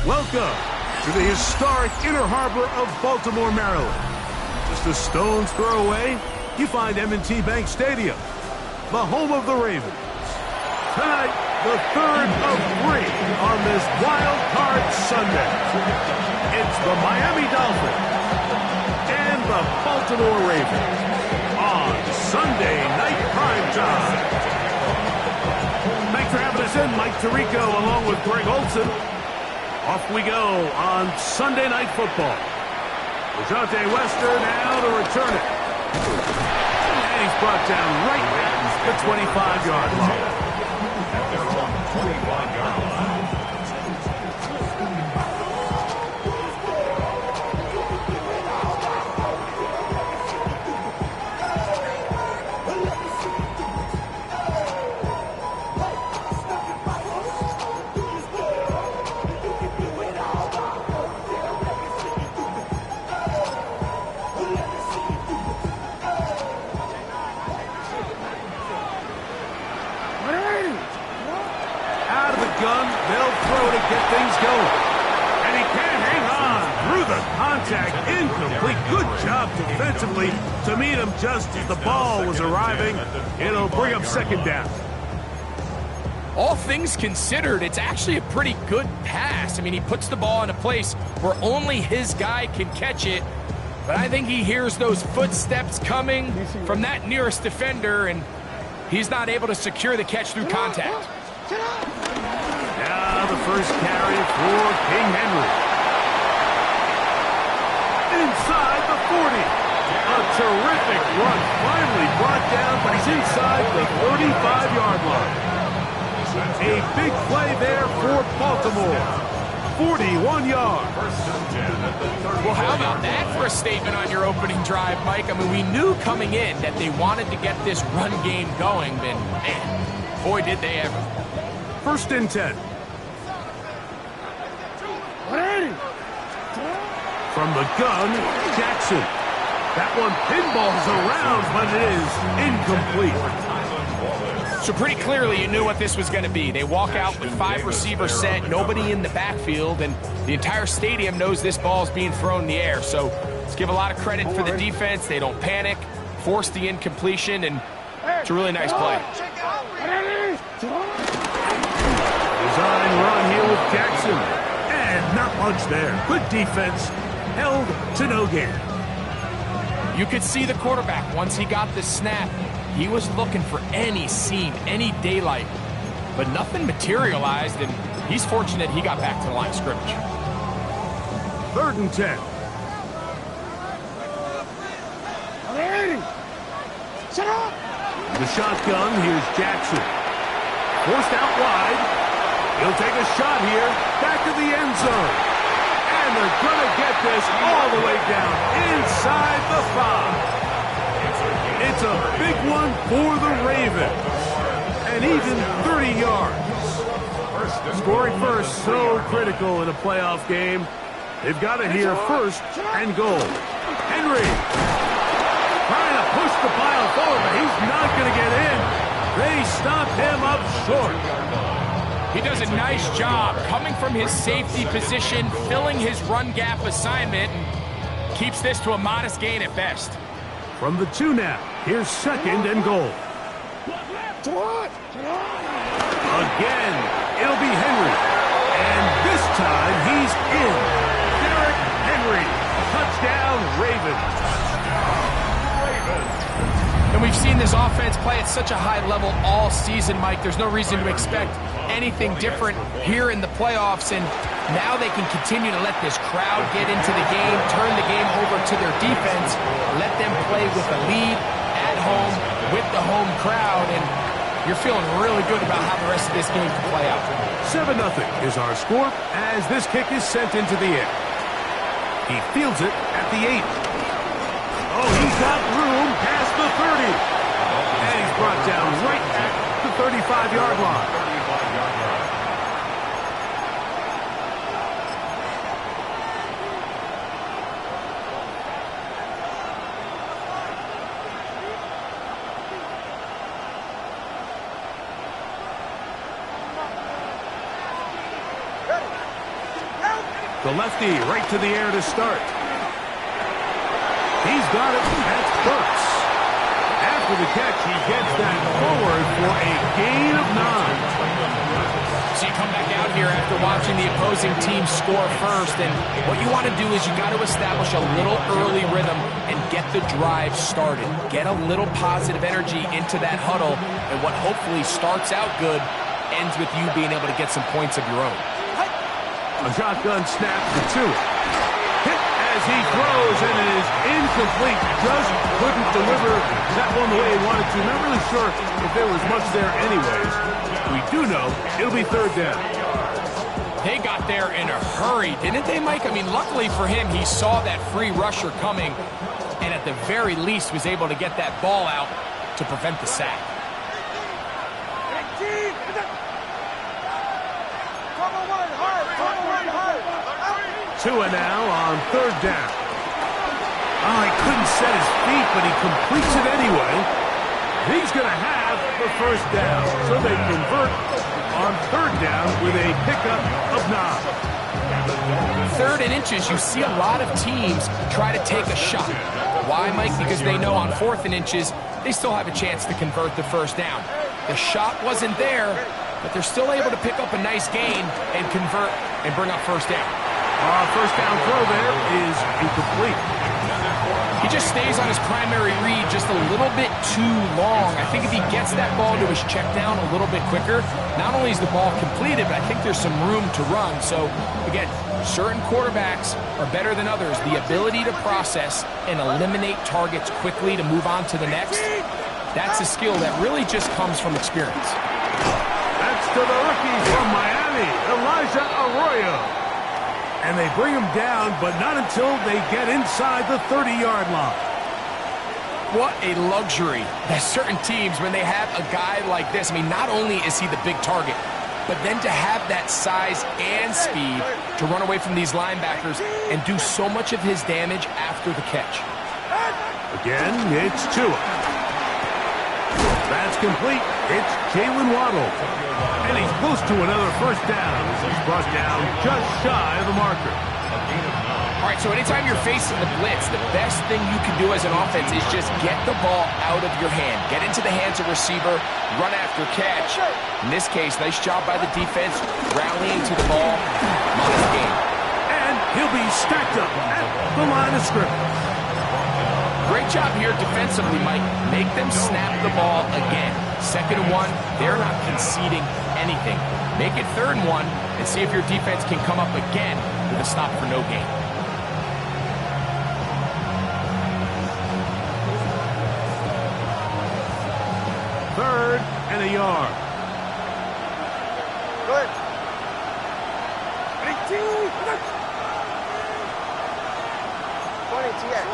Welcome to the historic Inner Harbor of Baltimore, Maryland. Just a stone's throw away, you find M&T Bank Stadium, the home of the Ravens. Tonight, the third of three on this Wild Card Sunday. It's the Miami Dolphins and the Baltimore Ravens on Sunday Night Primetime. Thanks for having us in, Mike Tirico along with Greg Olson. Off we go on Sunday Night Football. DeJounte Wester now to return it. And he's brought down right at the 25-yard line. 25-yard line. Get things going. And he can't hang on through the contact. Incomplete. Good job defensively to meet him just as the ball was arriving. It'll bring up second down. All things considered, it's actually a pretty good pass. I mean, he puts the ball in a place where only his guy can catch it. But I think he hears those footsteps coming from that nearest defender, and he's not able to secure the catch through contact. Now the first carry for King Henry. Inside the 40. A terrific run. Finally brought down, but he's inside the 35-yard line. A big play there for Baltimore. 41 yards. Well, how about that for a statement on your opening drive, Mike? I mean, we knew coming in that they wanted to get this run game going, but man, boy, did they ever. First and 10. From the gun, Jackson. That one pinballs around, but it is incomplete. So pretty clearly you knew what this was going to be. They walk out with 5 receivers set, nobody in the backfield, and the entire stadium knows this ball's being thrown in the air. So let's give a lot of credit for the defense. They don't panic, force the incompletion, and it's a really nice play. Design run here with Jackson. And not much there. Good defense. Held to no gain. You could see the quarterback, once he got the snap, he was looking for any seam, any daylight. But nothing materialized, and he's fortunate he got back to the line of scrimmage. Third and 10. The shotgun, here's Jackson. Forced out wide. He'll take a shot here. Back to the end zone. And they're going to get this all the way down inside the 5. It's a big one for the Ravens. And even 30 yards. Scoring first, so critical in a playoff game. They've got it here first and goal. Henry trying to push the pile forward, but he's not going to get in. They stop him up short. He does a nice job coming from his safety position, filling his run gap assignment, and keeps this to a modest gain at best. From the 2 now, here's second and goal. Again, it'll be Henry. And this time he's in. Derrick Henry. Touchdown, Ravens. And we've seen this offense play at such a high level all season, Mike. There's no reason to expect anything different here in the playoffs, and now they can continue to let this crowd get into the game, turn the game over to their defense, let them play with a lead at home with the home crowd, and you're feeling really good about how the rest of this game can play out. 7-0 is our score as this kick is sent into the air. He fields it at the 8. Oh, he's got room past the 30. And he's brought down right at the 35-yard line. The lefty right to the air to start. He's got it. That's Burks. After the catch, he gets that forward for a gain of 9. So you come back out here after watching the opposing team score first, and what you want to do is you got to establish a little early rhythm and get the drive started. Get a little positive energy into that huddle, and what hopefully starts out good ends with you being able to get some points of your own. A shotgun snap to Tua. Hit as he throws, and it is incomplete. Just couldn't deliver that one the way he wanted to. Not really sure if there was much there anyways. We do know it'll be third down. They got there in a hurry, didn't they, Mike? I mean, luckily for him, he saw that free rusher coming, and at the very least was able to get that ball out to prevent the sack. Tua now on third down. Oh, he couldn't set his feet, but he completes it anyway. He's going to have the first down. So they convert on third down with a pickup of 9. 3rd and inches, you see a lot of teams try to take a shot. Why, Mike? Because they know on 4th and inches, they still have a chance to convert the first down. The shot wasn't there, but they're still able to pick up a nice gain and convert and bring up first down. First down throw there is incomplete. He just stays on his primary read just a little bit too long. I think if he gets that ball to his check down a little bit quicker, not only is the ball completed, but I think there's some room to run. So, again, certain quarterbacks are better than others. The ability to process and eliminate targets quickly to move on to the next, that's a skill that really just comes from experience. That's to the rookie from Miami, Elijah Arroyo. And they bring him down, but not until they get inside the 30-yard line. What a luxury that certain teams, when they have a guy like this, I mean, not only is he the big target, but then to have that size and speed to run away from these linebackers and do so much of his damage after the catch. Again, it's Tua. That's complete. It's Jalen Waddle. And he's close to another first down. He's brought down just shy of the marker. All right, so anytime you're facing the blitz, the best thing you can do as an offense is just get the ball out of your hand. Get into the hands of receiver, run after catch. In this case, nice job by the defense, rallying to the ball. Modest gain. And he'll be stacked up at the line of scrimmage. Great job here defensively, Mike. Make them snap the ball again. 2nd and 1, they're not conceding anything. Make it 3rd and 1 and see if your defense can come up again with a stop for no gain. Third and a yard. Good. 20 TX.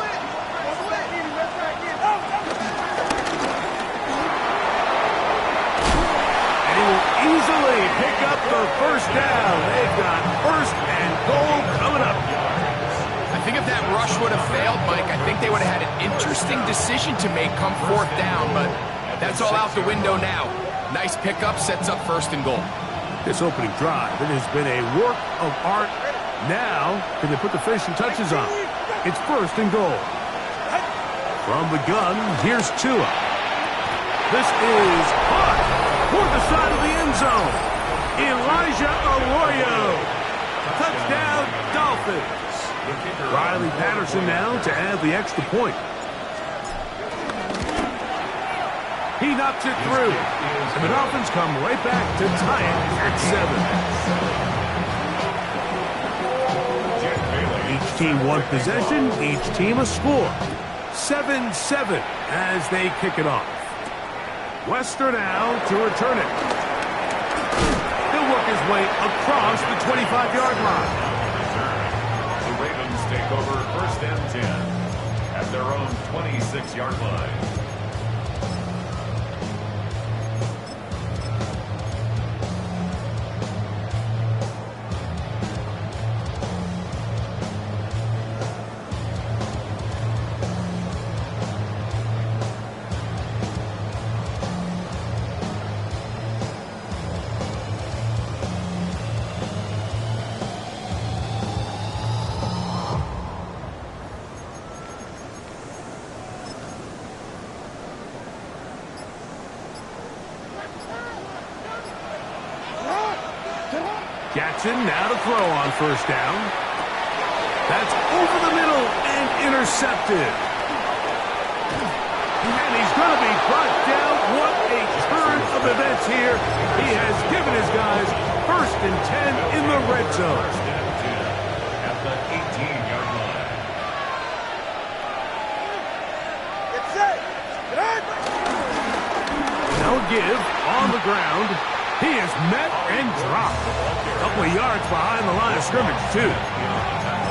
And he will easily pick up the first down. They've got 1st and goal coming up. I think if that rush would have failed, Mike, I think they would have had an interesting decision to make come 4th down, but that's all out the window now. Nice pickup, sets up 1st and goal. This opening drive, it has been a work of art. Now, can they put the finishing touches on? It's 1st and goal. From the gun, here's Tua. This is caught toward the side of the end zone. Elijah Arroyo. Touchdown, Dolphins. Riley Patterson now to add the extra point. He knocks it through. And the Dolphins come right back to tie it at 7. Each team one possession, each team a score. 7-7 as they kick it off. Wester now to return it. He'll work his way across the 25-yard line. The Ravens take over 1st and 10 at their own 26-yard line. Jackson now to throw on first down. That's over the middle and intercepted. And he's going to be brought down. What a turn of events here. He has given his guys 1st and 10 in the red zone. First and 10 at the 18-yard line. Get set. Get in. No give on the ground. He is met and dropped. A couple of yards behind the line of scrimmage, too.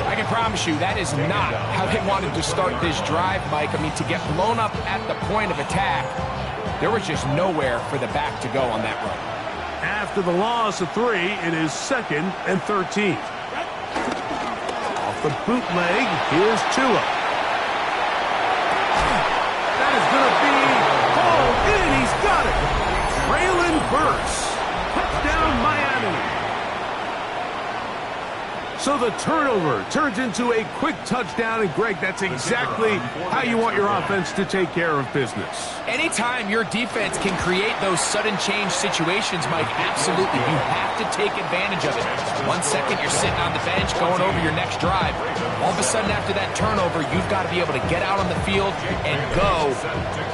I can promise you that is not how they wanted to start this drive, Mike. I mean, to get blown up at the point of attack, there was just nowhere for the back to go on that run. After the loss of 3, it is 2nd and 13. Off the bootleg, here's Tua. That is going to be hauled in. He's got it. Traylon Burks. Touchdown, Miami. So the turnover turns into a quick touchdown, and Greg, that's exactly how you want your offense to take care of business. Anytime your defense can create those sudden change situations, Mike, absolutely, you have to take advantage of it. 1 second, you're sitting on the bench going over your next drive. All of a sudden, after that turnover, you've got to be able to get out on the field and go.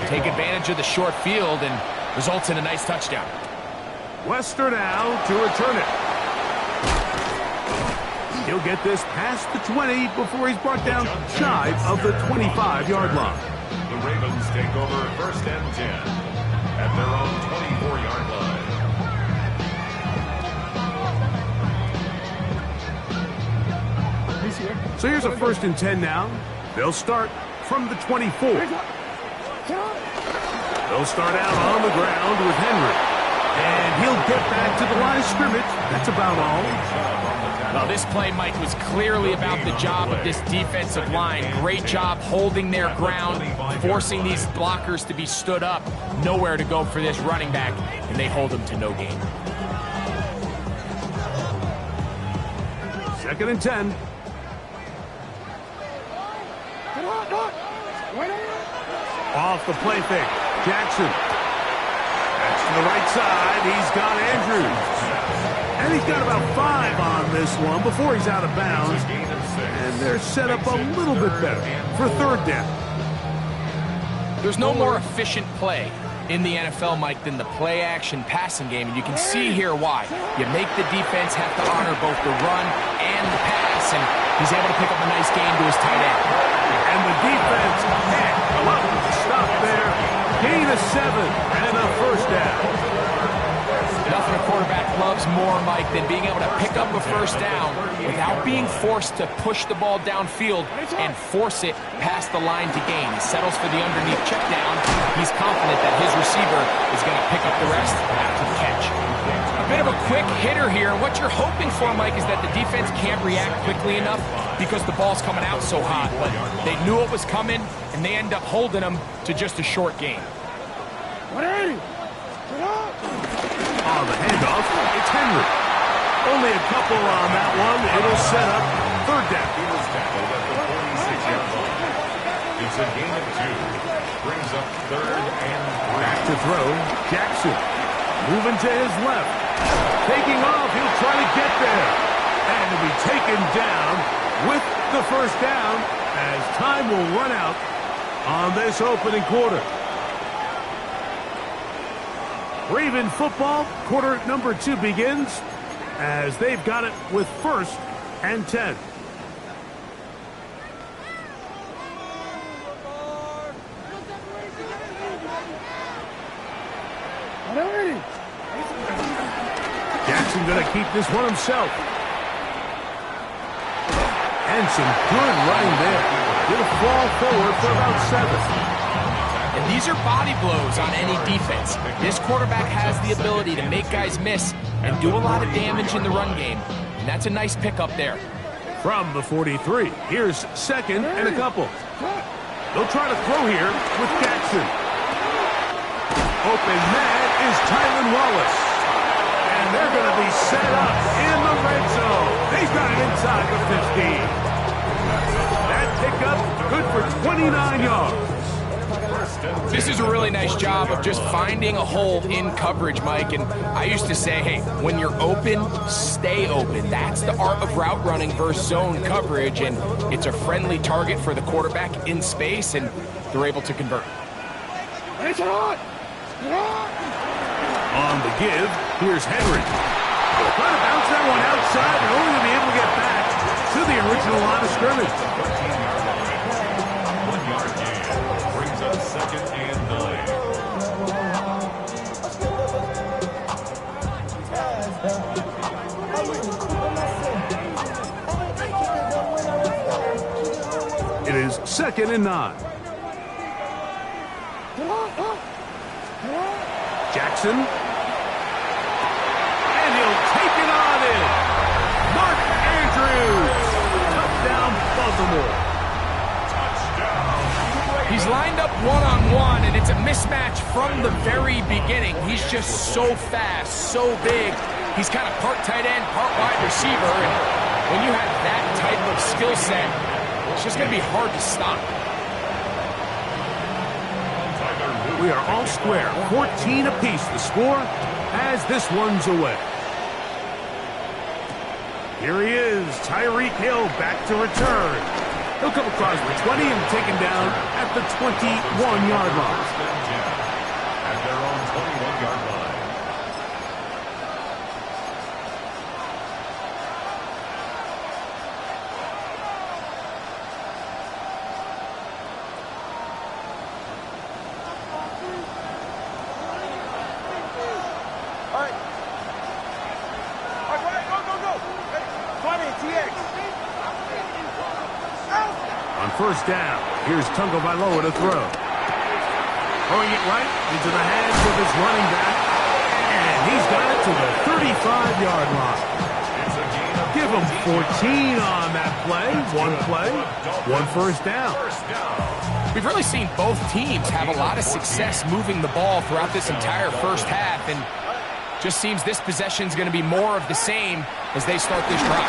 Take advantage of the short field, and results in a nice touchdown. Wester now to return it. He'll get this past the 20 before he's brought down shy of the 25-yard line. The Ravens take over 1st and 10 at their own 24-yard line. So here's a 1st and 10 now. They'll start from the 24. They'll start out on the ground with Henry. And he'll get back to the line of scrimmage. That's about all. Well, this play, Mike, was clearly about the job of this defensive line. Great job holding their ground, forcing these blockers to be stood up. Nowhere to go for this running back, and they hold him to no gain. 2nd and 10. Off the play fake. Jackson. That's to the right side. He's got Andrews. And he's got about 5 on this one before he's out of bounds. And they're set up a little bit better for 3rd down. There's no more efficient play in the NFL, Mike, than the play-action passing game. And you can see here why. You make the defense have to honor both the run and the pass. And he's able to pick up a nice gain to his tight end. And the defense can't come up with a stop there. Gain of 7 and a 1st down. Nothing a quarterback loves more, Mike, than being able to pick up a 1st down without being forced to push the ball downfield and force it past the line to gain. He settles for the underneath check down. He's confident that his receiver is going to pick up the rest after the catch. A bit of a quick hitter here. What you're hoping for, Mike, is that the defense can't react quickly enough because the ball's coming out so hot. But they knew it was coming, and they end up holding them to just a short gain. On the handoff, it's Henry. Only a couple on that one. It'll set up 3rd down. He was tackled at the 46-yard line. It's a gain of 2. Brings up 3rd and 3. Back to throw. Jackson moving to his left. Taking off. He'll try to get there. And to be taken down with the 1st down as time will run out on this opening quarter. Raven football, quarter number 2 begins as they've got it with 1st and 10. Jackson going to keep this one himself. And some good running there. He'll fall forward for about 7. And these are body blows on any defense. This quarterback has the ability to make guys miss and do a lot of damage in the run game. And that's a nice pickup there. From the 43, here's 2nd and a couple. They'll try to throw here with Jackson. Open man is Tylan Wallace. And they're going to be set up in the red zone. He's got it inside the 15. That pickup good for 29 yards. This is a really nice job of just finding a hole in coverage, Mike. And I used to say, hey, when you're open, stay open. That's the art of route running versus zone coverage. And it's a friendly target for the quarterback in space, and they're able to convert. It's on! On the give, here's Henry. Trying to bounce that one outside and only to be able to get back to the original line of scrimmage. 1-yard gain brings up 2nd and 9. It is 2nd and 9. Jackson. And he'll take it on in. Mark Andrews. Touchdown, Baltimore. He's lined up one-on-one, and it's a mismatch from the very beginning. He's just so fast, so big. He's kind of part tight end, part wide receiver, and when you have that type of skill set, it's just going to be hard to stop. We are all square, 14 apiece the score as this one's away. Here he is, Tyreek Hill back to return. He'll come across the 20 and taken down at the 21-yard line. At their own 21-yard line. First down. Here's Tagovailoa to throw. Throwing it right into the hands of his running back. And he's got it to the 35-yard line. Give him 14 on that play. One first down. We've really seen both teams have a lot of success moving the ball throughout this entire first half, and just seems this possession is going to be more of the same as they start this drive.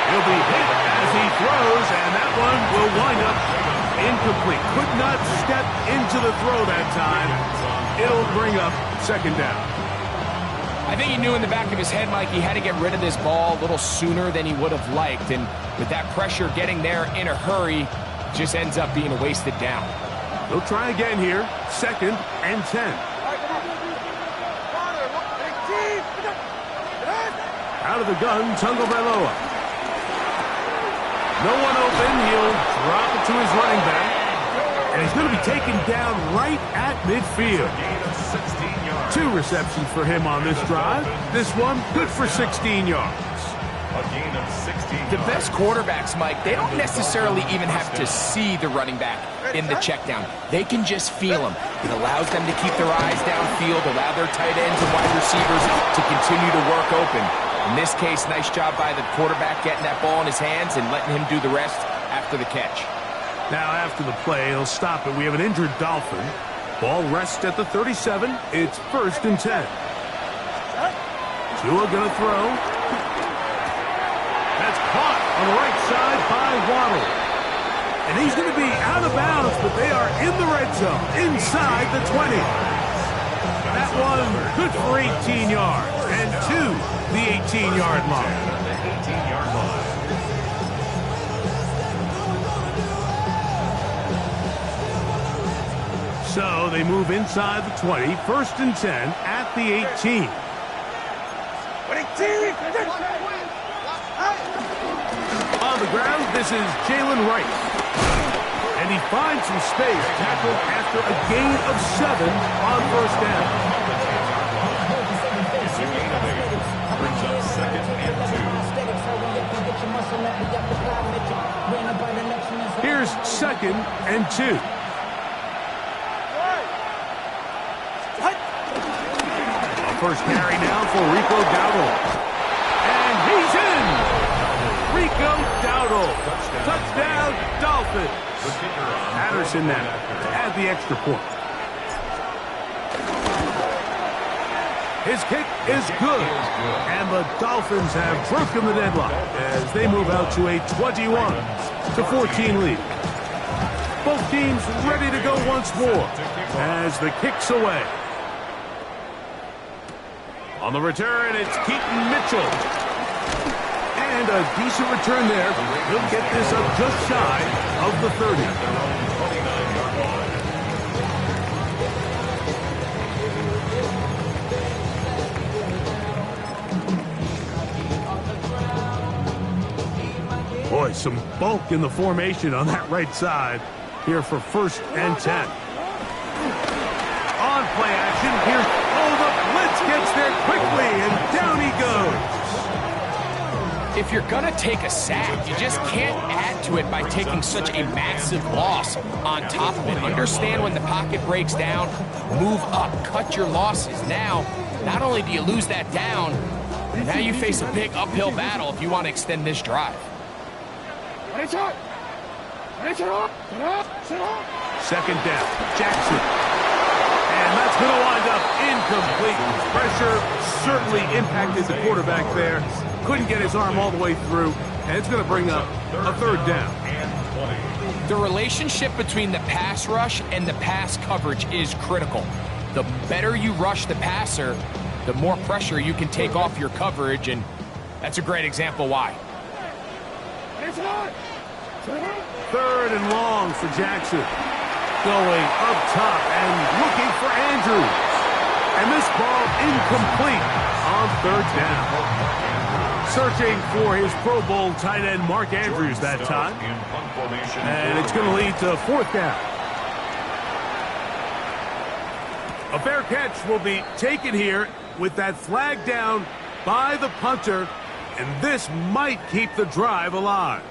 He'll be hit as he throws, and that one will wind up incomplete. Could not step into the throw that time. It'll bring up 2nd down. I think he knew in the back of his head, Mike, he had to get rid of this ball a little sooner than he would have liked. And with that pressure getting there in a hurry, just ends up being a wasted down. He'll try again here. 2nd and 10. Out of the gun, Tagovailoa. No one open. He'll drop it to his running back. And he's going to be taken down right at midfield. 2 receptions for him on this drive. This one, good for 16 yards. The best quarterbacks, Mike, they don't necessarily even have to see the running back in the check down. They can just feel him. It allows them to keep their eyes downfield, allow their tight ends and wide receivers to continue to work open. In this case, nice job by the quarterback getting that ball in his hands and letting him do the rest after the catch. Now after the play, he'll stop it. We have an injured Dolphin. Ball rests at the 37. It's 1st and 10. Tua gonna throw. That's caught on the right side by Waddle. And he's gonna be out of bounds, but they are in the red zone, inside the 20. That one good for 18 yards, and to the 18-yard line. So they move inside the 20, 1st and 10 at the 18. On the ground, this is Jalen Rice. And he finds some space, tackled after a gain of 7 on 1st down. It's a gain of 8. Brings up 2nd and 2. Here's 2nd and 2. First carry now for Rico Dowdle. And he's in! Rico Dowdle. Touchdown, Dolphins. Patterson now to add the extra point. His kick is good. And the Dolphins have broken the deadlock as they move out to a 21-14 lead. Both team's ready to go once more as the kick's away. On the return, it's Keaton Mitchell. And a decent return there. He'll get this up just shy of the 30. Boy, some bulk in the formation on that right side here for 1st and 10. On play action, here's, the blitz gets there quickly, and down he goes. If you're going to take a sack, you just can't add to it by taking such a massive loss on top of it. Understand when the pocket breaks down, move up, cut your losses. Now, not only do you lose that down, now you face a big uphill battle if you want to extend this drive. Second down, Jackson. And that's going to wind up incomplete. Pressure certainly impacted the quarterback there. Couldn't get his arm all the way through. And it's going to bring up a 3rd down. The relationship between the pass rush and the pass coverage is critical. The better you rush the passer, the more pressure you can take off your coverage, and that's a great example why. 3rd and long for Jackson. Going up top and looking for Andrews. And this ball incomplete on 3rd down. Searching for his Pro Bowl tight end Mark Andrews that time. And it's going to lead to 4th down. A fair catch will be taken here with that flag down by the punter. And this might keep the drive alive.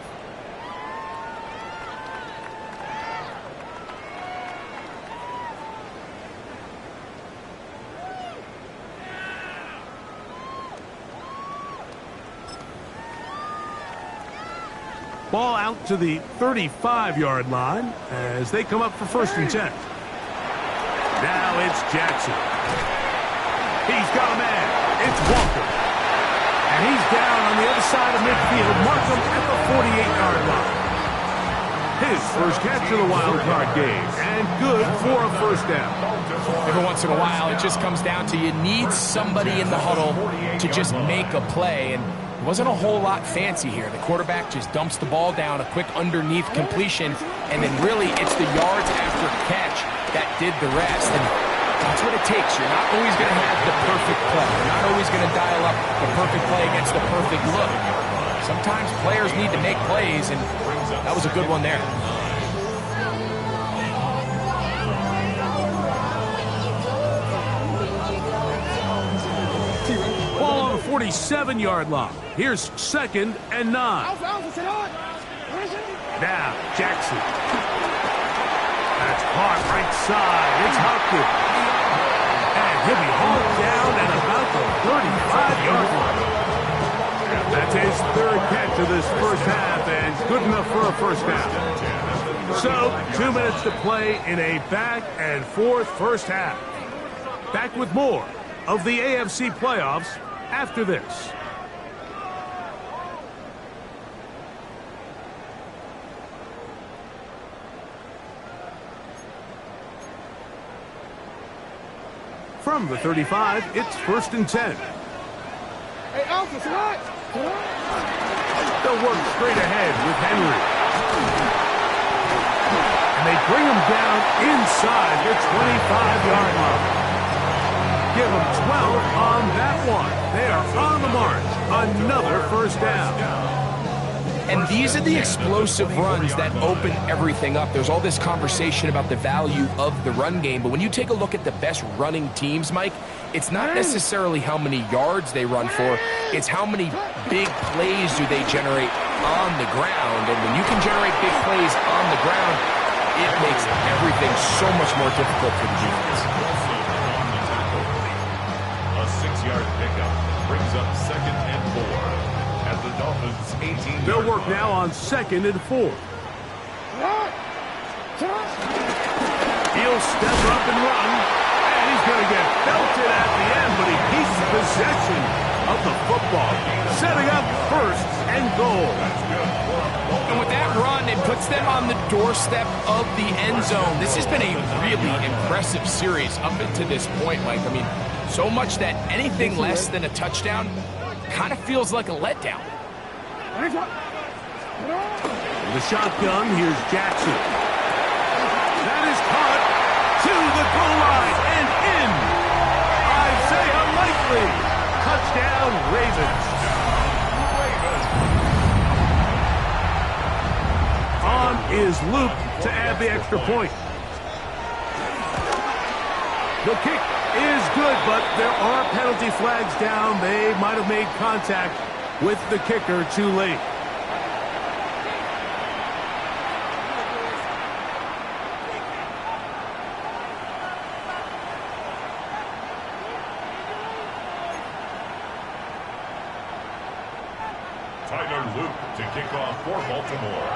Ball out to the 35-yard line as they come up for 1st and 10. Now it's Jackson. He's got a man. It's Walker. And he's down on the other side of midfield. Markham at the 48-yard line. His first catch of the wild card game. And good for a 1st down. Every once in a while, it just comes down to you need somebody in the huddle to just make a play. And it wasn't a whole lot fancy here. The quarterback just dumps the ball down, a quick underneath completion, and then really it's the yards after catch that did the rest. And that's what it takes. You're not always going to have the perfect play. You're not always going to dial up the perfect play against the perfect look. Sometimes players need to make plays, and that was a good one there. Ball on the 47-yard line. Here's 2nd and 9. Now, Jackson. That's caught right side. It's Hopkins. And he'll be hauled down at about the 35-yard line. That's his 3rd catch of this 1st half, and good enough for a 1st down. So, 2 minutes to play in a back-and-forth 1st half. Back with more of the AFC playoffs after this. From the 35, it's 1st and 10. Hey, Alpha, tonight. They'll work straight ahead with Henry. And they bring him down inside the 25-yard line. Give them 12 on that one. They are on the march. Another 1st down. And these are the explosive runs that open everything up. There's all this conversation about the value of the run game, but when you take a look at the best running teams, Mike, it's not necessarily how many yards they run for, it's how many big plays do they generate on the ground. And when you can generate big plays on the ground, it makes everything so much more difficult for the defense. A 6-yard pickup brings up 2nd and 4. At the Dolphins' 18. They'll work now on 2nd and 4. He'll step up and run, and he's going to get belted at the end, but he keeps possession of the football, setting up 1st and goal. And with that run, it puts them on the doorstep of the end zone. This has been a really impressive series up until this point, Mike. I mean, so much that anything less than a touchdown kind of feels like a letdown. The shotgun, here's Jackson. That is caught to the goal line and in. Isaiah Likely. Touchdown, Ravens. On is Luke to add the extra point. The kick is good, but there are penalty flags down. They might have made contact with the kicker too late. Tyler Luke to kick off for Baltimore.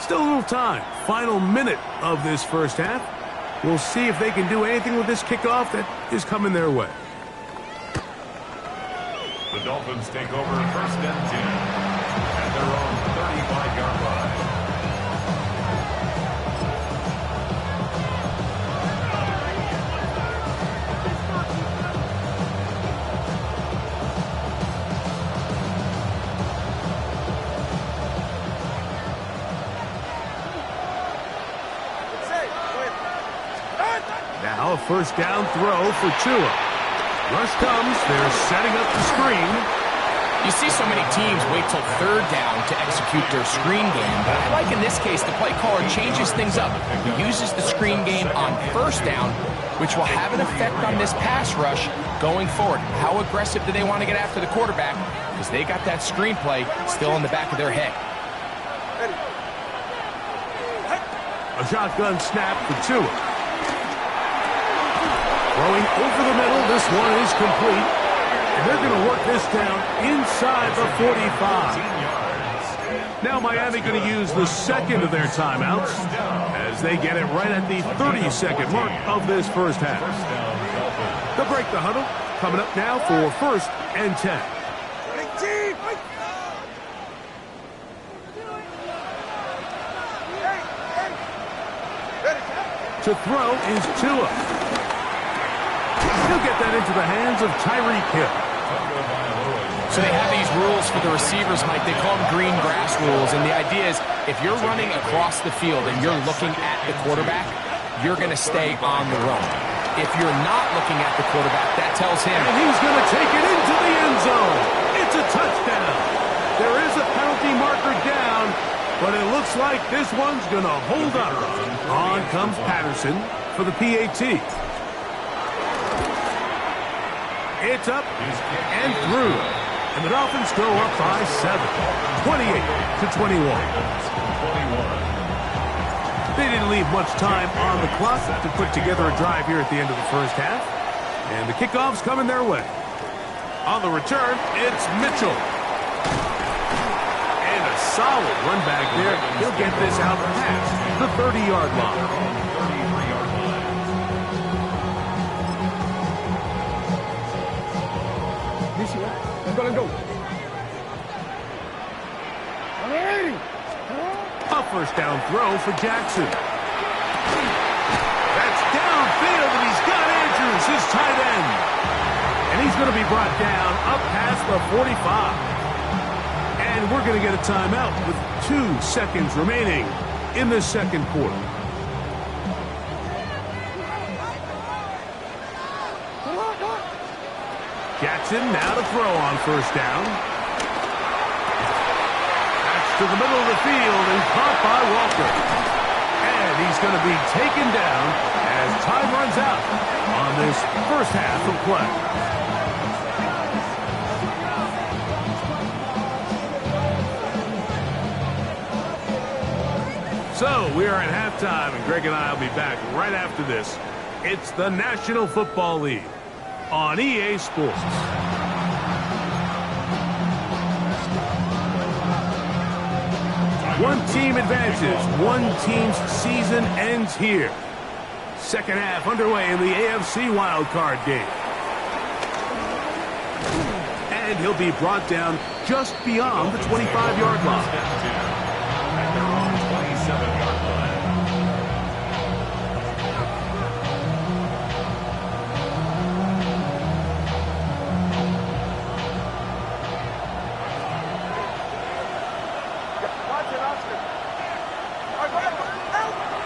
Still a little time. Final minute of this first half. We'll see if they can do anything with this kickoff that is coming their way. The Dolphins take over 1st and 10 at their own 35-yard line. Now a first down throw for Tua. Rush comes. They're setting up the screen. You see so many teams wait till 3rd down to execute their screen game, but I like in this case the play caller changes things up. He uses the screen game on 1st down, which will have an effect on this pass rush going forward. How aggressive do they want to get after the quarterback? Because they got that screen play still in the back of their head. A shotgun snap for Tua. Throwing over the middle, this one is complete. And they're going to work this down inside the 45. Now Miami going to use the second of their timeouts as they get it right at the 30-second mark of this first half. They'll break the huddle. Coming up now for 1st and 10. To throw is Tua. He'll get that into the hands of Tyreek Hill. So they have these rules for the receivers, Mike. They call them green grass rules. And the idea is if you're running across the field and you're looking at the quarterback, you're going to stay on the run. If you're not looking at the quarterback, that tells him. And he's going to take it into the end zone. It's a touchdown. There is a penalty marker down, but it looks like this one's going to hold up. On comes Patterson for the PAT. It's up and through. And the Dolphins go up by 7, 28-21. They didn't leave much time on the clock to put together a drive here at the end of the first half. And the kickoff's coming their way. On the return, it's Mitchell. And a solid run back there. He'll get this out past the 30-yard line. Go. A first down throw for Jackson. That's downfield, and he's got Andrews, his tight end. And he's going to be brought down up past the 45. And we're going to get a timeout with 2 seconds remaining in the second quarter. Jackson now to throw on first down. That's to the middle of the field and caught by Walker. And he's going to be taken down as time runs out on this first half of play. So we are at halftime, and Greg and I will be back right after this. It's the National Football League on EA Sports. One team advances. One team's season ends here. Second half underway in the AFC wildcard game. and he'll be brought down just beyond the 25-yard line. At their own 27-yard line.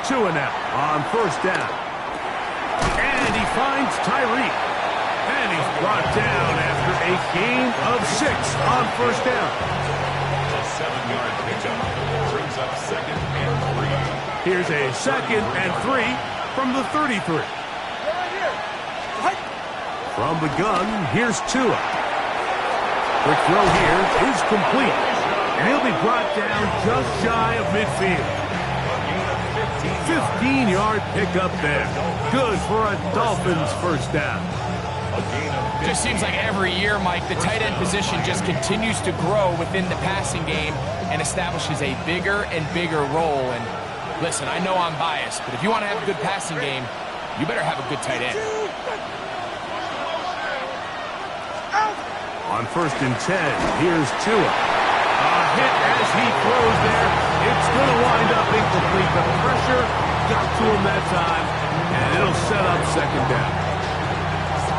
Tua now on first down. And he finds Tyreek. And he's brought down after a gain of 6 on first down. A 7-yard pickup brings up 2nd and 3. Here's a 2nd and 3 from the 33. From the gun, here's Tua. Quick throw here is complete. And he'll be brought down just shy of midfield. 15-yard pickup there. Good for a Dolphins first down. Just seems like every year, Mike, the tight end position just continues to grow within the passing game and establishes a bigger and bigger role. And listen, I know I'm biased, but if you want to have a good passing game, you better have a good tight end. On first and 10, here's Tua. A hit as he throws there. It's going to wind up incomplete. The pressure got to him that time, and it'll set up second down.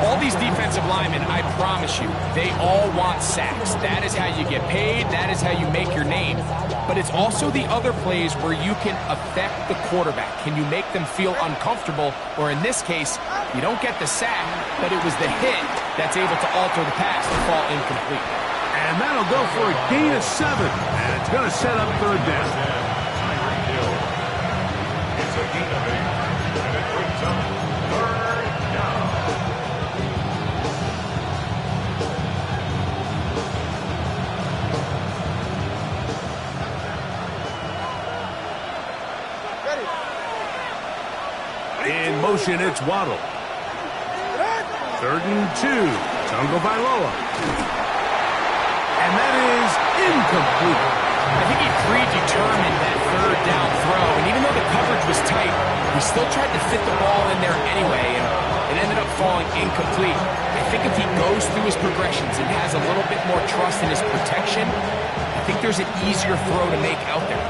All these defensive linemen, I promise you, they all want sacks. That is how you get paid. That is how you make your name. But it's also the other plays where you can affect the quarterback. Can you make them feel uncomfortable? Or in this case, you don't get the sack, but it was the hit that's able to alter the pass to fall incomplete. And that'll go for a gain of 7. And it's going to set up third down. It's a gain of 8. And it brings up third down. In motion, it's Waddle. 3rd and 2. Tagovailoa. And that is incomplete. I think he predetermined that third down throw, and even though the coverage was tight, he still tried to fit the ball in there anyway, and it ended up falling incomplete. I think if he goes through his progressions and has a little bit more trust in his protection, I think there's an easier throw to make out there.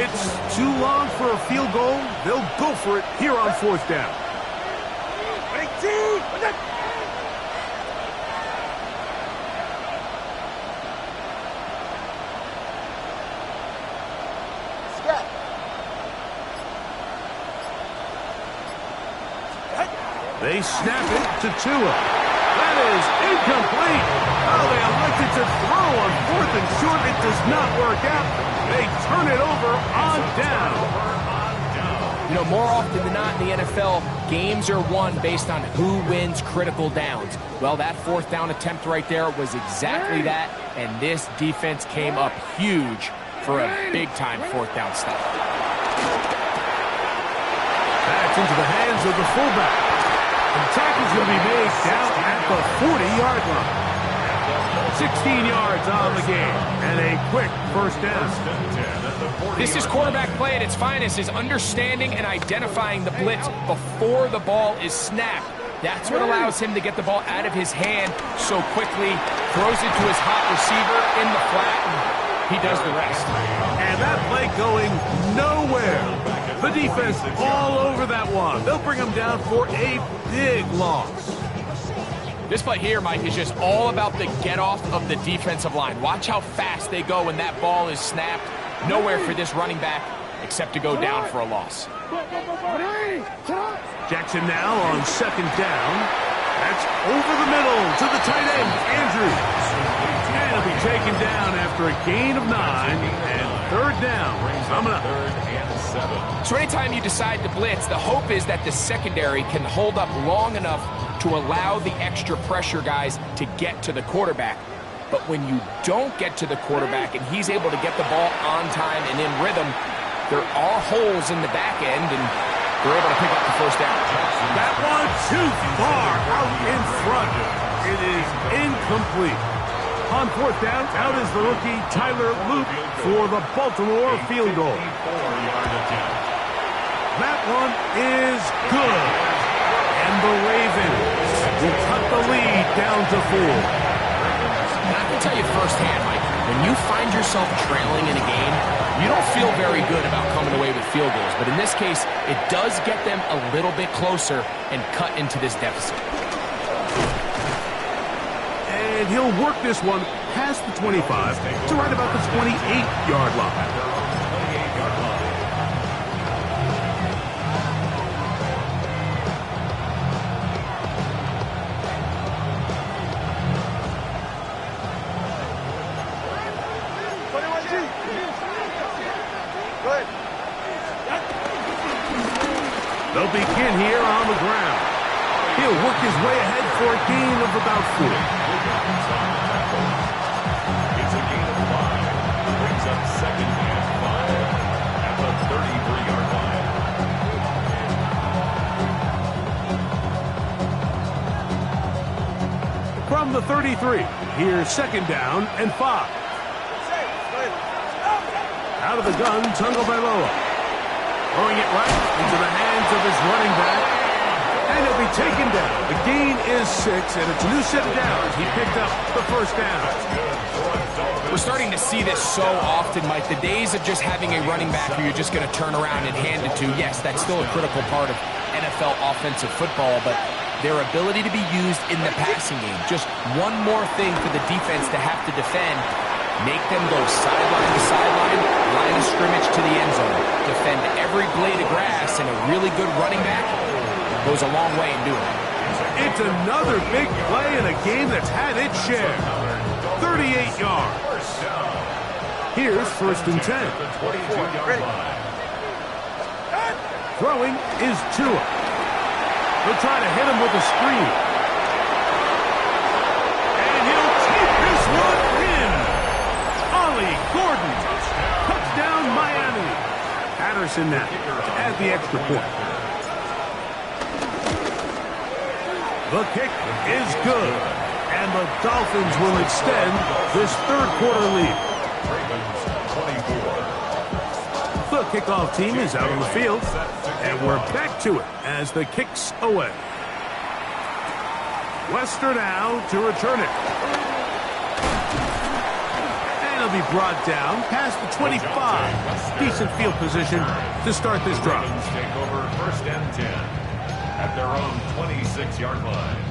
It's too long for a field goal. They'll go for it here on fourth down. They snap it to Tua. That is incomplete. Oh, they elected to throw on 4th and short. It does not work out. They turn it over on down. You know, more often than not in the NFL, games are won based on who wins critical downs. Well, that 4th down attempt right there was exactly that, and this defense came up huge for a big-time 4th down stop. That's into the hands of the fullback. The tackle's going to be made down at the 40-yard line. 16 yards on the game, and a quick first down. This is quarterback play at its finest, is understanding and identifying the blitz before the ball is snapped. That's what allows him to get the ball out of his hand so quickly, throws it to his hot receiver in the flat, and he does the rest. And that play going nowhere. The defense all over that one. They'll bring him down for a big loss. This play here, Mike, is just all about the get-off of the defensive line. Watch how fast they go when that ball is snapped. Nowhere for this running back except to go down for a loss. Jackson now on 2nd down. That's over the middle to the tight end, Andrews. And he'll be taken down after a gain of 9 and 3rd down coming up. So anytime you decide to blitz, the hope is that the secondary can hold up long enough to allow the extra pressure guys to get to the quarterback. But when you don't get to the quarterback and he's able to get the ball on time and in rhythm, there are holes in the back end, and they're able to pick up the first down. That one too far out in front. It is incomplete. On 4th down, out is the rookie Tyler Luke for the Baltimore field goal. That one is good. And the Ravens will cut the lead down to 4. And I can tell you firsthand, Mike, when you find yourself trailing in a game, you don't feel very good about coming away with field goals. But in this case, it does get them a little bit closer and cut into this deficit. And he'll work this one past the 25 to right about the 28-yard line. They'll begin here on the ground. He'll work his way ahead for a gain of about 4. It's a gain of 5. Brings up second and 5 at the 33-yard line. From the 33, here's second down and 5. Out of the gun, Tungo Bailoa. Throwing it right into the hands of his running back. And he'll be taken down. The gain is 6, and it's a new set of downs. He picked up the first down. We're starting to see this so often, Mike. The days of just having a running back who you're just going to turn around and hand it to, yes, that's still a critical part of NFL offensive football, but their ability to be used in the passing game. Just one more thing for the defense to have to defend. Make them go sideline to sideline, line of scrimmage to the end zone. Defend every blade of grass, and a really good running back goes a long way in doing it. It's another big play in a game that's had its share. 38 yards. Here's first and 10. Throwing is Tua. They'll try to hit him with a screen. And he'll take this one in. Ollie Gordon. Touchdown, Miami. Patterson now to add the extra point. The kick is good. And the Dolphins will extend this third quarter lead. The kickoff team is out on the field. And we're back to it as the kick's away. Wester now to return it. And it'll be brought down past the 25. Decent field position to start this drive. Take over first and 10 at their own 26-yard line.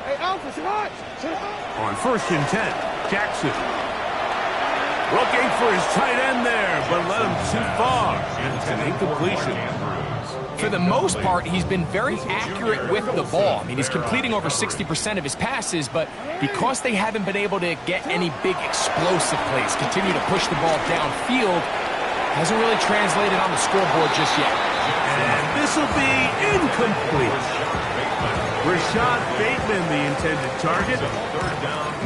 Hey, Alpha, sit hot! On first and 10, Jackson. Looking for his tight end there, but led him too far. It's an incompletion. For the most part, he's been very accurate with the ball. I mean, he's completing over 60% of his passes, but because they haven't been able to get any big explosive plays, continue to push the ball downfield, hasn't really translated on the scoreboard just yet. And this will be incomplete. Rashad Bateman, the intended target.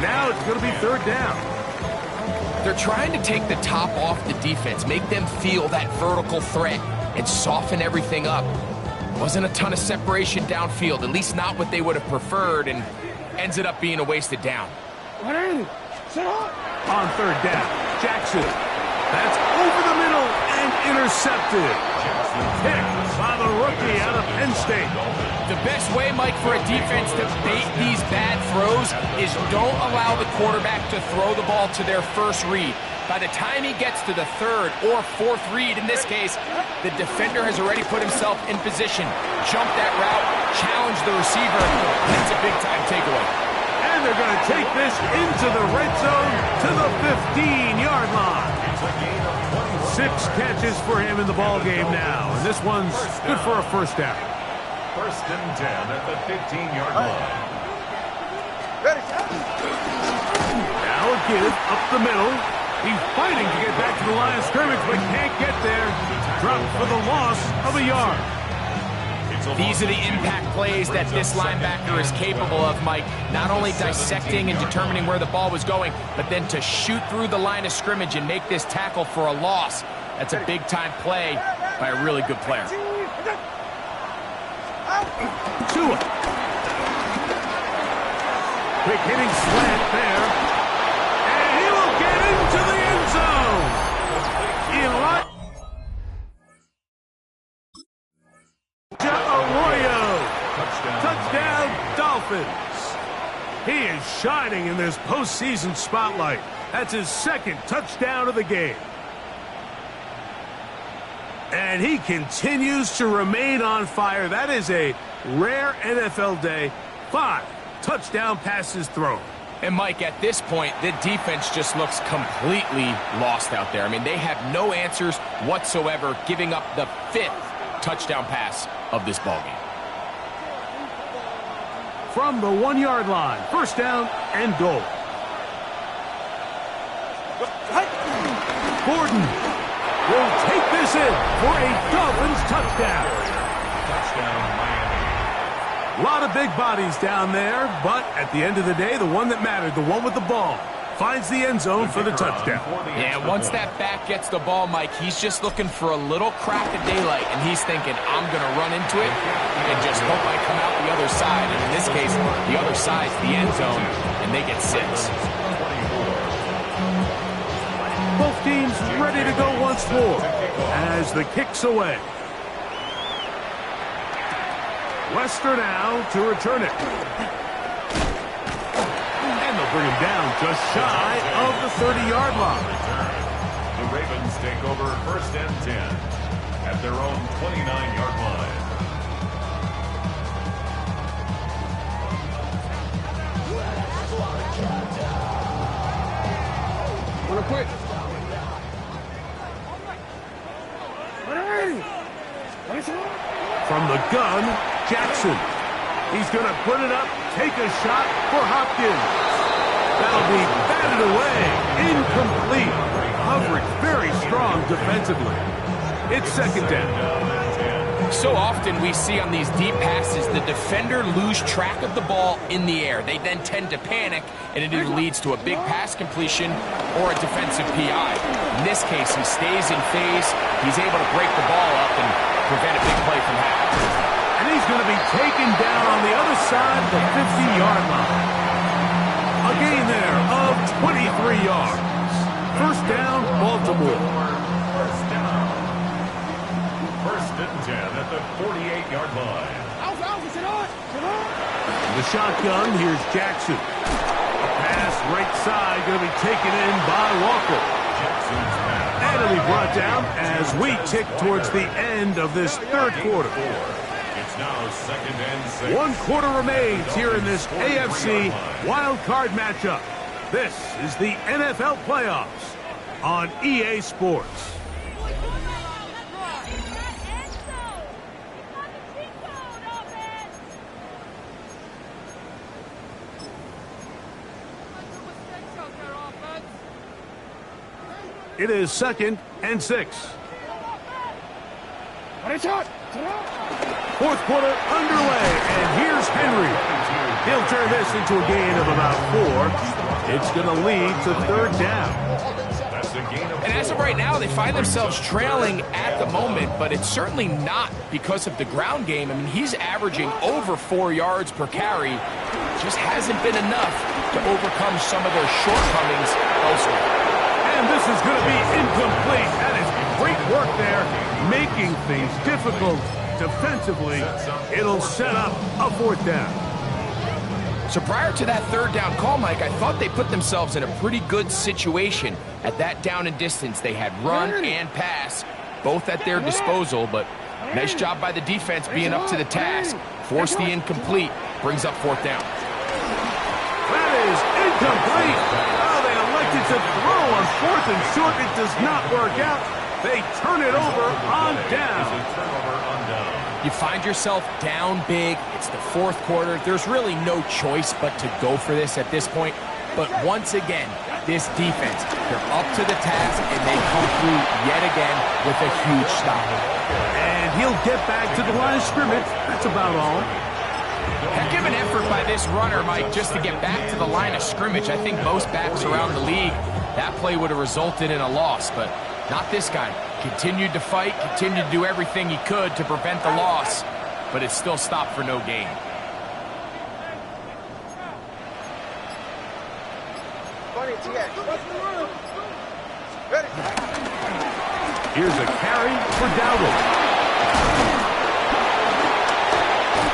Now it's going to be third down. They're trying to take the top off the defense, make them feel that vertical threat, and soften everything up. Wasn't a ton of separation downfield, at least not what they would have preferred, and ends it up being a wasted down. On third down, Jackson. That's over the middle and intercepted. Picked by the rookie out of Penn State. The best way, Mike, for a defense to bait these bad throws is don't allow the quarterback to throw the ball to their first read. By the time he gets to the third or fourth read, in this case, the defender has already put himself in position. Jump that route, challenge the receiver. That's a big-time takeaway. And they're going to take this into the red zone to the 15-yard line. 6 catches for him in the ball game now. And this one's good for a first down. First and 10 at the 15-yard line. Now a give up the middle. He's fighting to get back to the line of scrimmage, but can't get there. Dropped for the loss of a yard. These are the impact plays that this linebacker is capable of, Mike. Not only dissecting and determining where the ball was going, but then to shoot through the line of scrimmage and make this tackle for a loss. That's a big-time play by a really good player. Tua. Quick hitting slant there. And he will get into the end zone. Eli. Dolphins. He is shining in this postseason spotlight. That's his second touchdown of the game. And he continues to remain on fire. That is a rare NFL day. 5 touchdown passes thrown. And, Mike, at this point, the defense just looks completely lost out there. I mean, they have no answers whatsoever, giving up the 5th touchdown pass of this ballgame. From the 1-yard line, first down and goal. Gordon will take this in for a Dolphins touchdown. Touchdown, Miami. A lot of big bodies down there, but at the end of the day, the one that mattered, the one with the ball, finds the end zone for the touchdown. Yeah, once that back gets the ball, Mike, he's just looking for a little crack of daylight, and he's thinking, I'm going to run into it and just hope I come out the other side. And in this case, the other side's the end zone, and they get 6. Both teams ready to go once more as the kick's away. Lester now to return it. And they'll bring him down just shy of the 30-yard line. The Ravens take over first and 10 at their own 29-yard line. Wanna quit? From the gun, Jackson. He's going to put it up, take a shot for Hopkins. That'll be batted away, incomplete. Coverage very strong defensively. It's second down. So often we see on these deep passes the defender lose track of the ball in the air. They then tend to panic, and it either leads to a big pass completion or a defensive PI. In this case, he stays in phase. He's able to break the ball up and prevent a big play from happening. And he's going to be taken down on the other side of the 50-yard line. A gain there of 23 yards. First down, Baltimore. First and 10 at the 48-yard line. In the shotgun, here's Jackson. A pass right side going to be taken in by Walker. Jackson's pass. And it'll be brought down as we tick towards the end of this third quarter. It's now second and 6. 1 quarter remains here in this AFC wild card matchup. This is the NFL playoffs on EA Sports. It is second and 6. Fourth quarter underway, and here's Henry. He'll turn this into a gain of about 4. It's going to lead to third down. That's a gain of 4. And as of right now, they find themselves trailing at the moment, but it's certainly not because of the ground game. I mean, he's averaging over 4 yards per carry. Just hasn't been enough to overcome some of their shortcomings elsewhere. And this is going to be incomplete. That is great work there, making things difficult defensively. It'll set up a fourth down. So prior to that third down call, Mike, I thought they put themselves in a pretty good situation at that down and distance. They had run and pass, both at their disposal, but nice job by the defense being up to the task. Forced the incomplete, brings up fourth down. That is incomplete. To throw on fourth and short, it does not work out. They turn it over on down. You find yourself down big. It's the fourth quarter. There's really no choice but to go for this at this point. But once again, this defense, they're up to the task, and they come through yet again with a huge stop. And he'll get back to the line of scrimmage. That's about all. Heck of an effort by this runner, Mike, just to get back to the line of scrimmage. I think most backs around the league, that play would have resulted in a loss, but not this guy. Continued to fight, continued to do everything he could to prevent the loss, but it still stopped for no gain. Here's a carry for Dowdle.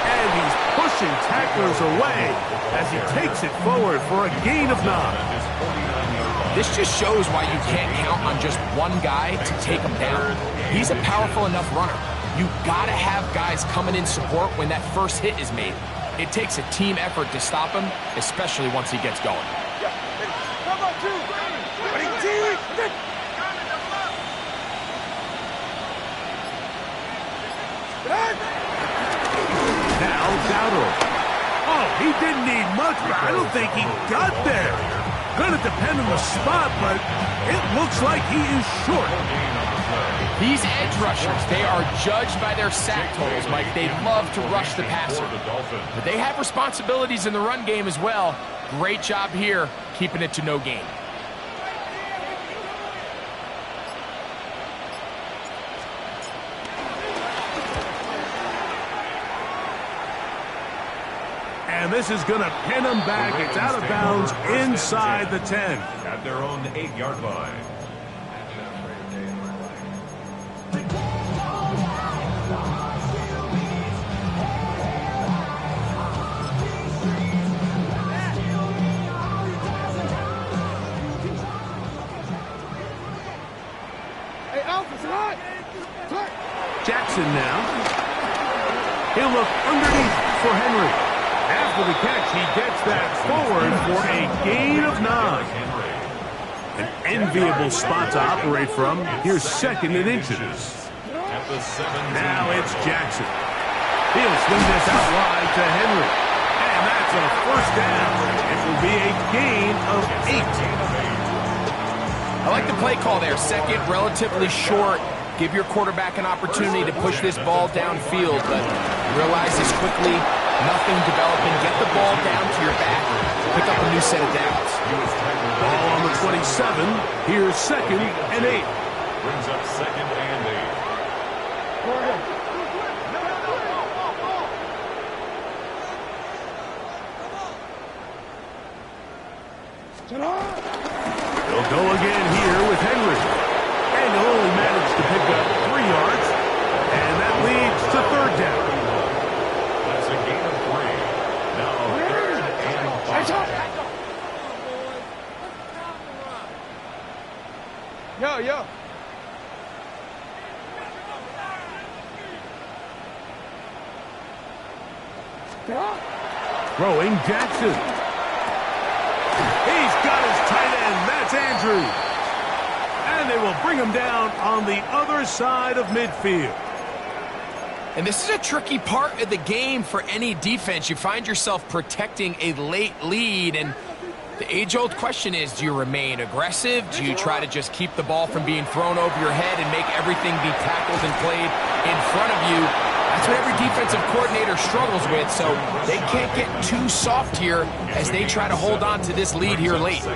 And he's pushed pushing tacklers away as he takes it forward for a gain of 9. This just shows why you can't count on just one guy to take him down. He's a powerful enough runner. You gotta have guys coming in support when that first hit is made. It takes a team effort to stop him, especially once he gets going. Now Dowdle. Oh, he didn't need much, but I don't think he got there. Gonna depend on the spot, but it looks like he is short. These edge rushers, they are judged by their sack totals, Mike. They love to rush the passer. But they have responsibilities in the run game as well. Great job here, keeping it to no gain. And this is going to pin him back. It's out of bounds inside the 10. At their own 8-yard line. Hey, Alpha, hot! Jackson now. He'll look underneath for Henry. After the catch, he gets that forward for a gain of 9. An enviable spot to operate from. Here's 2nd and inches. Now it's Jackson. He'll swing this out wide to Henry. And that's a first down. It will be a gain of 8. I like the play call there. 2nd, relatively short. Give your quarterback an opportunity to push this ball downfield, but realize this quickly. Nothing developing. Get the ball down to your back. Pick up a new set of downs. Ball on the 27. Here's 2nd and 8. Brings up 2nd and 8. Go ahead. They'll go again here with Henry. And he'll only manage to pick up 3 yards. And that leads to 3rd down. That's a gain of 3. Now 3rd and 5. Yo. Throwing Jackson. He's got his tight end. That's Andrews. And they will bring him down on the other side of midfield. And this is a tricky part of the game for any defense. You find yourself protecting a late lead, and the age-old question is, do you remain aggressive? Do you try to just keep the ball from being thrown over your head and make everything be tackled and played in front of you? That's what every defensive coordinator struggles with, so they can't get too soft here as they try to hold on to this lead here late.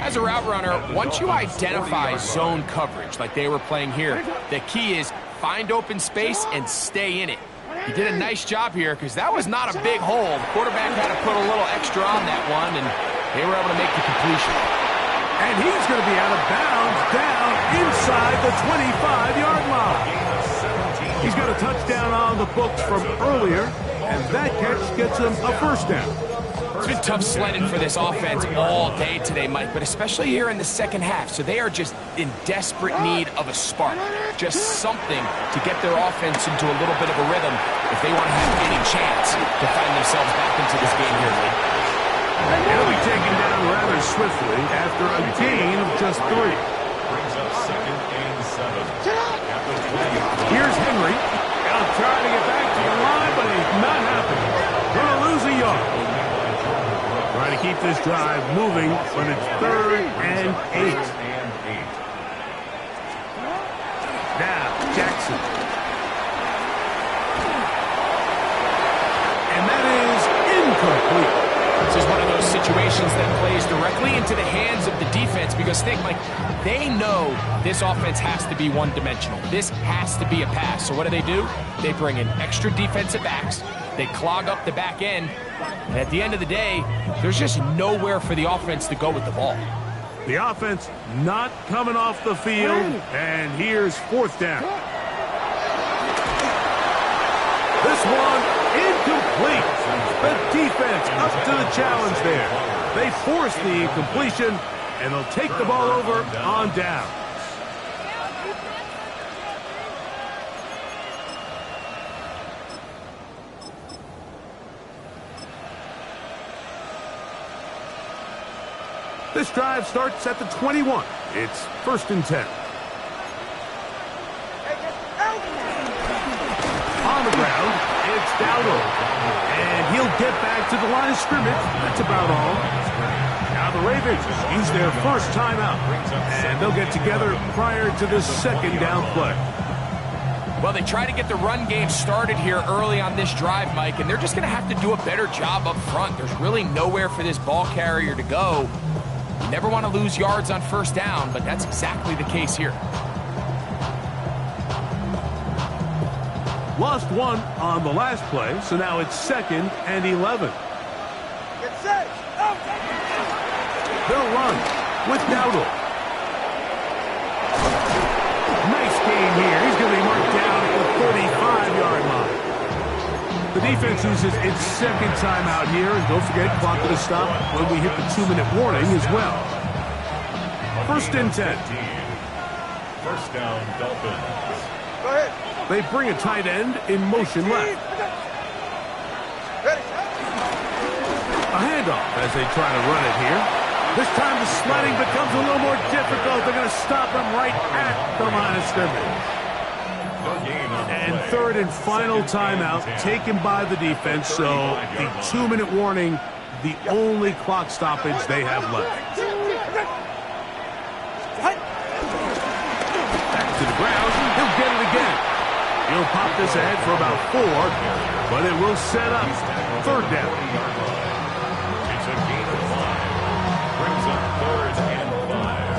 As a route runner, once you identify zone coverage like they were playing here, the key is find open space and stay in it. He did a nice job here because that was not a big hole. The quarterback had to put a little extra on that one, and they were able to make the completion. And he's going to be out of bounds down inside the 25-yard line. He's got a touchdown on the books from earlier, and that catch gets him a first down. It's been tough sledding for this offense all day today, Mike, but especially here in the second half. So they are just in desperate need of a spark, just something to get their offense into a little bit of a rhythm if they want to have any chance to find themselves back into this game here late. He'll be taken down rather swiftly after a gain of just 3. Brings up 2nd and 7. At the 20. Here's Henry. Out trying to get back to the line, but he's not happening. Gonna lose a yard. Trying to keep this drive moving, but it's 3rd and 8. Now, Jackson. And that is incomplete. This is one of those situations that plays directly into the hands of the defense because think, Mike, they know this offense has to be one-dimensional. This has to be a pass. So what do? They bring in extra defensive backs. They clog up the back end. And at the end of the day, there's just nowhere for the offense to go with the ball. The offense not coming off the field, and here's 4th down. This one incomplete. The defense up to the challenge there. They force the incompletion, and they'll take the ball over on down. This drive starts at the 21. It's 1st and 10. On the ground, it's Dowdle. And he'll get back to the line of scrimmage. That's about all. Now the Ravens use their first timeout. And they'll get together prior to the 2nd down play. Well, they try to get the run game started here early on this drive, Mike, and they're just going to have to do a better job up front. There's really nowhere for this ball carrier to go. You never want to lose yards on 1st down, but that's exactly the case here. Lost one on the last play, so now it's 2nd and 11. Get set. They'll run with Dowdle. Nice gain here. He's going to be marked down at the 35-yard line. The defense uses its 2nd timeout here, and don't forget, clock to stop when we hit the 2-minute warning as well. 1st and 10. 1st down, Dolphins. Go ahead. They bring a tight end in motion left. Ready. A handoff as they try to run it here. This time the sledding becomes a little more difficult. They're going to stop him right at the line of scrimmage. And 3rd and final timeout taken by the defense, so the 2-minute warning, the only clock stoppage they have left. Back to the ground. He'll get it again. He'll pop this ahead for about 4, but it will set up 3rd down. It's a gain of 5. Brings up 3rd and 5.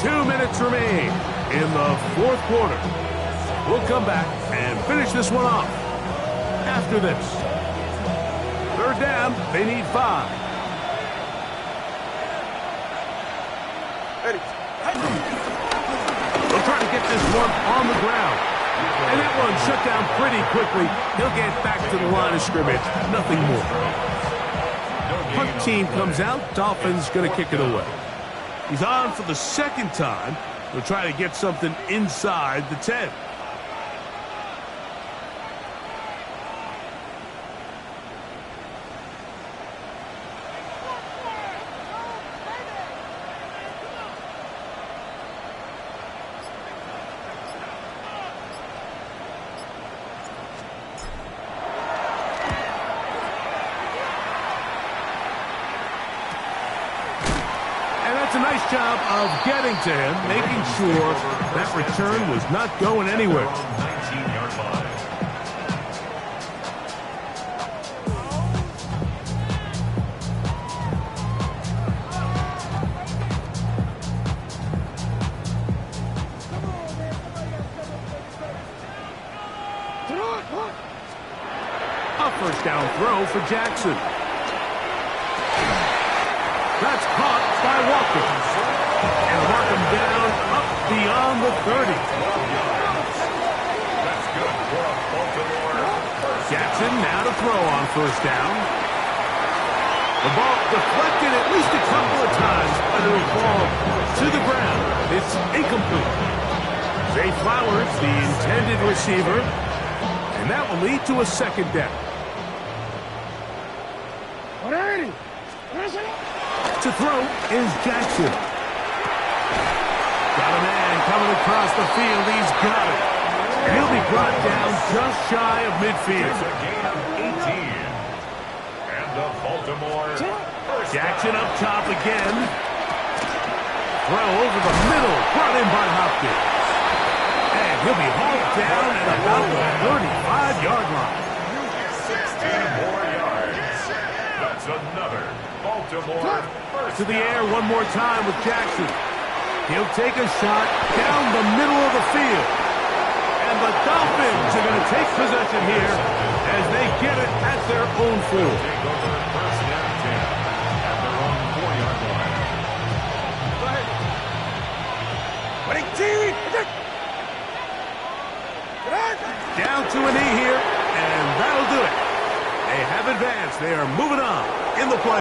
2 minutes remain in the 4th quarter. We'll come back and finish this one off after this. 3rd down, they need 5. Ready. They'll try to get this one on the ground. And that one shut down pretty quickly. He'll get back to the line of scrimmage. Nothing more. Punt team comes out. Dolphins going to kick it away. He's on for the 2nd time. They'll try to get something inside the 10. That's a nice job of getting to him, making sure that return was not going anywhere. 19-yard line. A 1st down throw for Jackson. That's caught by Walker. And mark him down up beyond the 30. That's good for a Baltimore first. Jackson now to throw on 1st down. The ball deflected at least a couple of times, but it will fall to the ground. It's incomplete. Zay Flowers, the intended receiver, and that will lead to a 2nd down. To throw is Jackson. Got a man coming across the field. He's got it. And he'll be brought down just shy of midfield. It's a gain of 18. And the Baltimore first. Jackson up top again. Throw over the middle. Brought in by Hopkins. And he'll be hauled down at about the 35-yard line. 16 more yards. That's another Baltimore first. To the air one more time with Jackson. He'll take a shot down the middle of the field. And the Dolphins are going to take possession here as they get it at their own 4. Take over first and 10 at their own 4-yard line. Down to a knee here, and that'll do it. They have advanced. They are moving on in the play.